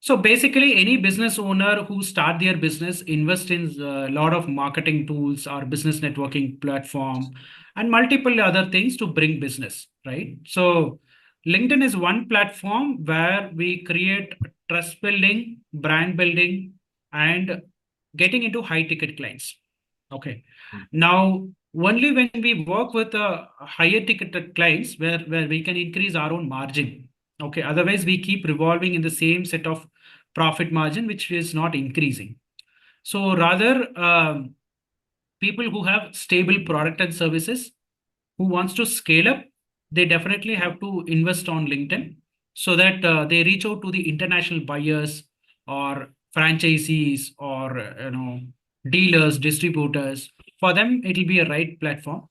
So basically, any business owner who start their business invest in a lot of marketing tools or business networking platform and multiple other things to bring business, right? So LinkedIn is one platform where we create trust building, brand building, and getting into high ticket clients. Okay. Now, only when we work with higher ticket clients where we can increase our own margin. Okay. Otherwise, we keep revolving in the same set of profit margin, which is not increasing. So rather, people who have stable product and services who wants to scale up, they definitely have to invest on LinkedIn so that they reach out to the international buyers or franchisees or dealers, distributors. For them, it will be a right platform.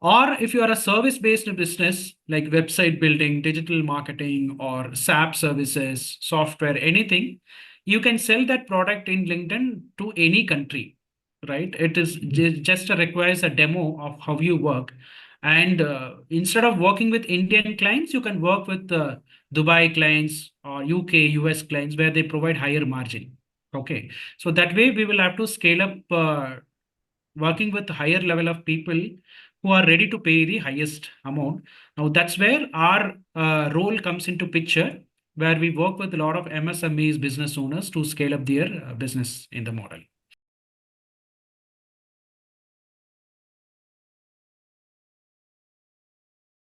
Or if you are a service based business like website building, digital marketing, or SAP services, software, anything, you can sell that product in LinkedIn to any country, right? It is just requires a demo of how you work. And instead of working with Indian clients, you can work with Dubai clients or UK, US clients where they provide higher margin. Okay. So that way we will have to scale up working with higher level of people who are ready to pay the highest amount. Now that's where our role comes into picture, where we work with a lot of MSMEs, business owners to scale up their business in the model.